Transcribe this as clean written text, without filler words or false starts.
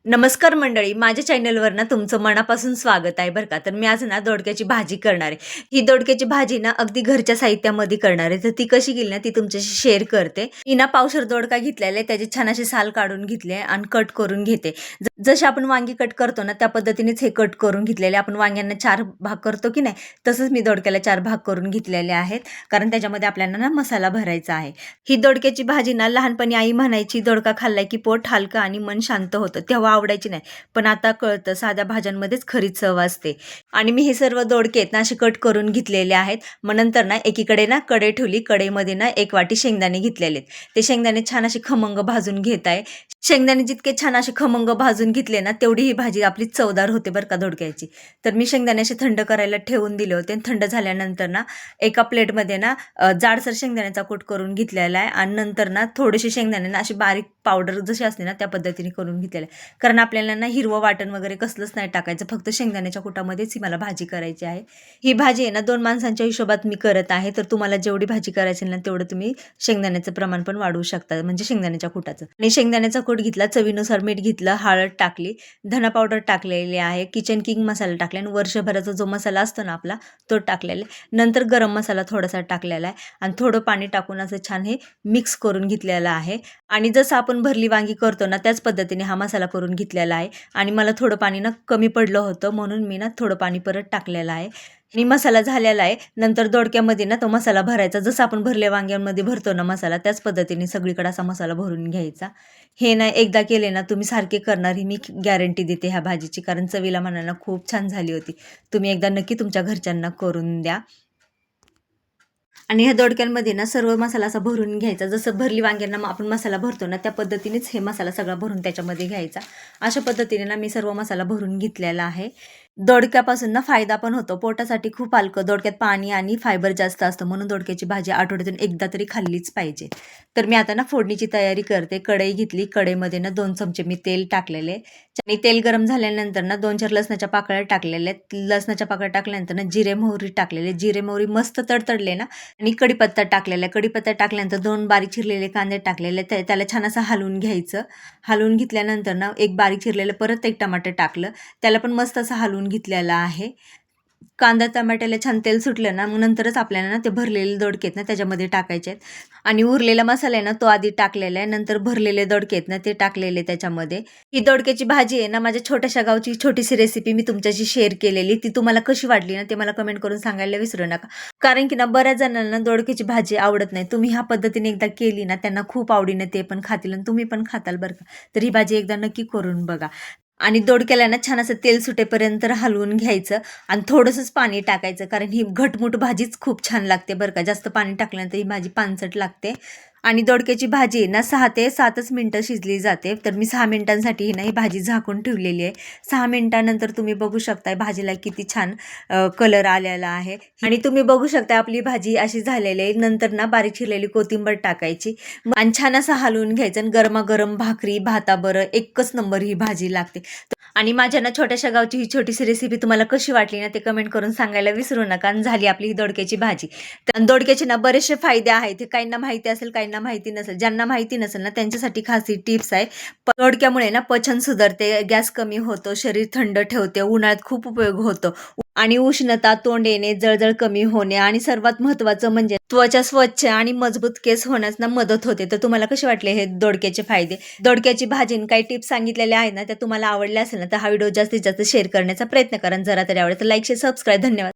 नमस्कार मंडळी, माझ्या चॅनलवर ना तुमचं मनापासून स्वागत आहे बरं का. तर मी आज ना दोडक्याची भाजी करणार आहे. ही दोडक्याची भाजी ना अगदी घरच्या साहित्यामध्ये करणार आहे. तर ती कशी केली ना ती तुमच्याशी शेअर करते. मी ना पावशेर दोडका घेतलेला आहे, त्याची छान अशी साल काढून घेतली आहे आणि कट करून घेते. जसे आपण वांगी कट करतो ना त्या पद्धतीनेच हे कट करून घेतलेले. आपण वांग्यांना 4 भाग करतो की नाही, तसंच मी दोडक्याला 4 भाग करून घेतलेले आहेत. कारण त्याच्यामध्ये आपल्याला ना मसाला भरायचा आहे. ही दोडक्याची भाजी ना लहानपणी आई म्हणायची, दोडका खाल्ला की पोट हलकं आणि मन शांत होतं. तेव्हा आवडायची नाही, पण आता कळतं साध्या भाज्यांमध्येच खरी चव असते. आणि मी हे सर्व दोडके आहेत ना असे कट करून घेतलेले आहेत. मग नंतर ना एकीकडे ना कढई ठेवली. कढईमध्ये ना 1 वाटी शेंगदाणे घेतलेले आहेत. ते शेंगदाणे छान असे खमंग भाजून घेत आहे. शेंगदाणे जितके छान असे खमंग भाजून घेतले ना तेवढी ही भाजी आपली चवदार होते बरं का दोडक्याची. तर मी शेंगदाणे असे थंड करायला ठेवून दिले होते. थंड झाल्यानंतर ना एका प्लेटमध्ये ना जाडसर शेंगदाण्याचा कूट करून घेतलेला आहे. आणि नंतर ना थोडेसे शेंगदाणे ना अशी बारीक पावडर जशी असते ना त्या पद्धतीने करून घेतलेलं आहे. कारण आपल्याला ना हिरवं वाटण वगैरे कसलंच नाही टाकायचं, फक्त शेंगदाण्याच्या कुटामध्येच ही मला भाजी करायची आहे. ही भाजी आहे ना 2 माणसांच्या हिशोबात मी करत आहे. तर तुम्हाला जेवढी भाजी करायची ना तेवढं तुम्ही शेंगदाण्याचं प्रमाण पण वाढवू शकता, म्हणजे शेंगदाण्याच्या कुटाचं. आणि शेंगदाण्याचा कूट घेतला, चवीनुसार मीठ घेतलं, हळद टाकली, धना पावडर टाकलेली आहे, किचन किंग मसाला टाकला आणि वर्षभराचा जो मसाला असतो ना आपला तो टाकलेला आहे. नंतर गरम मसाला थोडासा टाकलेला आहे आणि थोडं पाणी टाकून असं छान हे मिक्स करून घेतलेलं आहे. आणि जसं आपण भरली वांगी करतो ना त्याच पद्धतीने हा मसाला करून घेतलेला आहे. आणि मला थोडं पाणी ना कमी पडलं होतं, म्हणून मी ना थोडं पाणी परत टाकलेलं आहे. आणि मसाला झालेला आहे. नंतर दोडक्यामध्ये ना तो मसाला भरायचा, जसं आपण भरल्या वांग्यांमध्ये भरतो ना मसाला त्याच पद्धतीने सगळीकडे असा मसाला भरून घ्यायचा. हे ना एकदा केले ना तुम्ही सारखे करणार, ही मी गॅरंटी देते ह्या भाजीची. कारण चवीला म्हणायला खूप छान झाली होती. तुम्ही एकदा नक्की तुमच्या घरच्यांना करून द्या. आणि ह्या दोडक्यांमध्ये ना सर्व मसाला असा भरून घ्यायचा, जसं भरली वांग्यांना आपण मसाला भरतो ना त्या पद्धतीनेच हे मसाला सगळा भरून त्याच्यामध्ये घ्यायचा. अशा पद्धतीने ना मी सर्व मसाला भरून घेतलेला आहे. दोडक्यापासून ना फायदा पण होतो, पोटासाठी खूप हलकं. दोडक्यात पाणी आणि फायबर जास्त असतं, म्हणून दोडक्याची भाजी आठवड्यातून एकदा तरी खाल्लीच पाहिजे. तर मी आता ना फोडणीची तयारी करते. कढई घेतली, कढईमध्ये ना 2 चमचे मी तेल टाकलेले आणि तेल गरम झाल्यानंतर ना 2-4 लसणाच्या पाकळ्या टाकलेल्या आहेत. लसणाच्या पाकळ्या टाकल्यानंतर ना जिरे मोहरी टाकलेले. जिरे मोहरी मस्त तडतडले ना आणि कढीपत्ता टाकलेला आहे. कढीपत्ता टाकल्यानंतर 2 बारीक चिरलेले कांदे टाकलेले, त्याला छान असं हलवून घ्यायचं. हलवून घेतल्यानंतर ना एक बारीक चिरलेलं परत 1 टमाटर टाकलं, त्याला पण मस्त असं हलवून घेतलेलं आहे. कांदा टमाट्याला छान तेल सुटलं ना मग नंतरच आपल्याला ना ते भरलेले दोडके आहेत ना त्याच्यामध्ये टाकायचे आहेत. आणि उरलेला मसाला आहे ना तो आधी टाकलेला आहे, नंतर भरलेले दोडके आहेत ना ते टाकलेले त्याच्यामध्ये. ही दोडक्याची भाजी आहे ना माझ्या छोट्याशा गावची छोटीशी रेसिपी मी तुमच्याशी शेअर केलेली. ती तुम्हाला कशी वाटली ना ते मला कमेंट करून सांगायला विसरू नका. कारण की ना बऱ्याच जणांना दोडक्याची भाजी आवडत नाही. तुम्ही ह्या पद्धतीने एकदा केली ना त्यांना खूप आवडीने ते पण खातील आणि तुम्ही पण खाताल बरं का. तर ही भाजी एकदा नक्की करून बघा. आणि दोडक्याला ना छान असं तेल सुटेपर्यंत हलवून घ्यायचं आणि थोडंसंच पाणी टाकायचं, कारण ही घटमुट भाजीच खूप छान लागते बरं का. जास्त पाणी टाकल्यानंतर ही भाजी पानसट लागते. आणि दोडक्याची भाजी ना 6 ते 7च मिनटं शिजली जाते. तर मी 6 मिनिटांसाठी ही ना ही भाजी झाकून ठेवलेली आहे. 6 मिनिटानंतर तुम्ही बघू शकताय भाजीला किती छान कलर आलेला आहे. आणि तुम्ही बघू शकता आपली भाजी अशी झालेली आहे. नंतर ना बारीक चिरलेली कोथिंबीर टाकायची आणि छान असं हलवून घ्यायचं आणि गरमागरम भाकरी भाताबरोबर एकच नंबर ही भाजी लागते. आणि माझ्या ना छोट्याशा गावची ही छोटीशी रेसिपी तुम्हाला कशी वाटली ना ते कमेंट करून सांगायला विसरू नका. आणि झाली आपली ही दोडक्याची भाजी. तर दोडक्याचे ना बरेचसे फायदे आहेत. हे काहींना माहिती असेल, काहींना माहिती नसेल. ज्यांना माहिती नसेल ना त्यांच्यासाठी खास ही टिप्स आहे. दोडक्यामुळे ना पचन सुधारते, गॅस कमी होतो, शरीर थंड ठेवते, उन्हाळ्यात खूप उपयोग होतो. आणि उष्णता, तोंड येणे, जळजळ कमी होणे आणि सर्वात महत्त्वाचं म्हणजे त्वचा स्वच्छ आणि मजबूत केस होण्यास ना मदत होते. तर तुम्हाला कसे वाटले हे दोडक्याचे फायदे? दोडक्याची भाजी काही टिप्स सांगितलेल्या आहेत ना त्या तुम्हाला आवडल्या असेल ना तर हा व्हिडिओ जास्तीत जास्त शेअर करण्याचा प्रयत्न करा. जरा तरी आवडेल तर लाईक, शेअर, सबस्क्राईब. धन्यवाद.